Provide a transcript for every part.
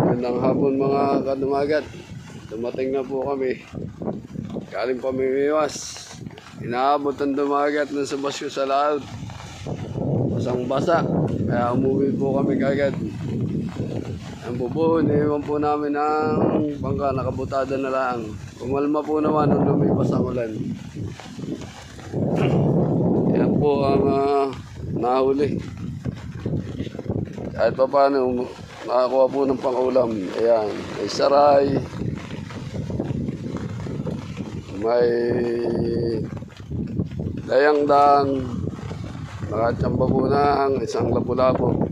Magandang hapon mga kadumagat. Dumating na po kami. Galing pamimiwas. Inaabot ang dumagat ng sa basyo sa laot. Basang basa. Kaya umuwi po kami kagad. Ang bubuo, iniwan po namin ang bangka. Nakabutada na lang. Kumalma po naman nung lumipas ang ulan. Yan po ang nahuli. Kahit pa paano, nakakuha po ng pang-ulam. Ayan, may saray, may dayangdang, nakachamba po na ang isang lapu-lapo.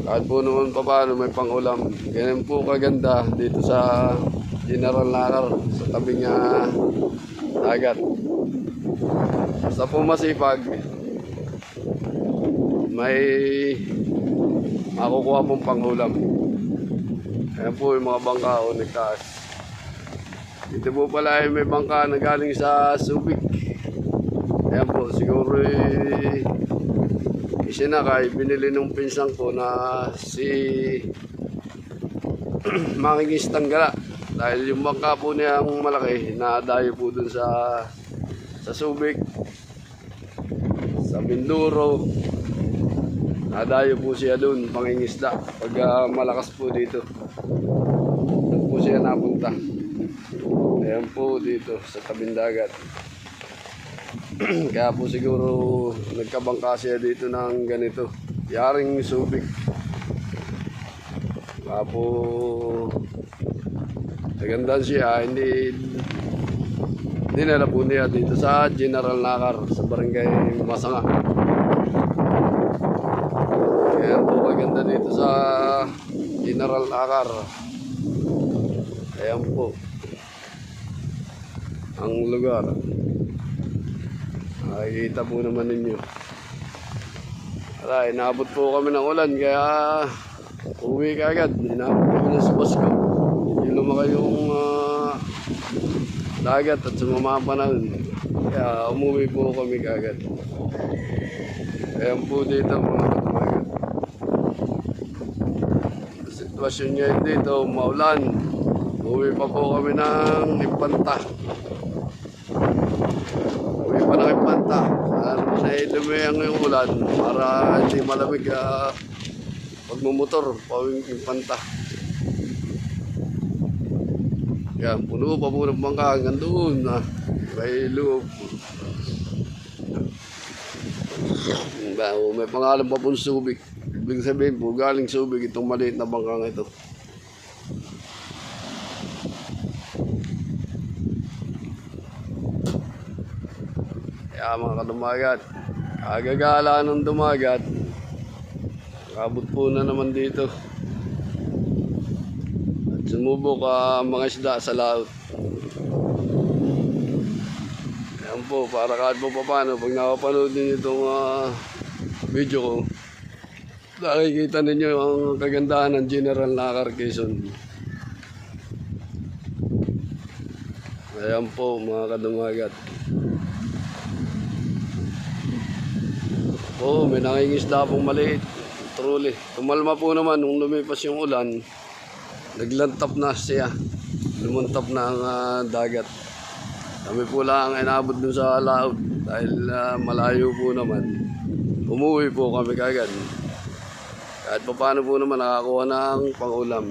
Kahit po naman pa paano, may pang-ulam. Ganyan po kaganda dito sa General Nakar, sa tabing dagat. Basta po masipag, may makukuha pong panghulam. Ayan po yung mga bangka o nagtaas. Dito po pala ay may bangka na galing sa Subic. Ayan po, siguro isinakay, binili nung pinsang ko na si Mangingis Tanggala. Dahil yung bangka po niya ang malaki, nadayo po dun sa Subic, sa Mindoro. Nadayo po siya doon, pangingisda. Pag malakas po dito, doon po siya napunta. Ayan po dito sa tabing dagat. Kaya po siguro nagkabangka siya dito ng ganito. Yaring Subic. Kaya po nagandaan siya. Hindi nila po niya dito sa General Nakar, sa Barangay Masanga. Ayan po maganda dito sa General Nakar. Ayan po ang lugar. Nakikita po naman ninyo. Aray, naabot po kami ng ulan kaya uwi ka agad. Inaabot kami ng subas ko. Hindi lumaka yung dagat at sumama pa na. Kaya umuwi po kami kagad. Ayan po dito mga katumagat. Sitwasyon niya dito, maulan. Uwi pa po kami ng Impanta. Uwi pa ng Impanta. Lumiyang yung ulan para hindi malamig pagmumotor pawing Impanta. Yan, puno pa po ng bangka hanggang doon may loob. May pangalan pa pong Subic. Ibig sabihin po, galing Subic itong maliit na bangkang ito. Kaya mga kadumagat, agagala ng dumagat, kabot po na naman dito. At sumubok mga isda sa laot. Ayan po, para kahit po paano, pag nakapanood ninyo itong video ko, nakikita ninyo ang kagandahan ng General Nakar, Quezon. Ayan po mga kadumagat. Oo, may nangingisda pong maliit. Truly. Tumalma po naman nung lumipas yung ulan. Naglantap na siya. Lumuntap na ang dagat. Kami po lang inabot dun sa laot. Dahil malayo po naman. Umuwi po kami kagad. Kahit pa paano po naman nakakuha ng pang-ulam.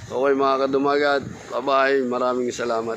Okay mga kadumagat. Bye-bye. Maraming salamat.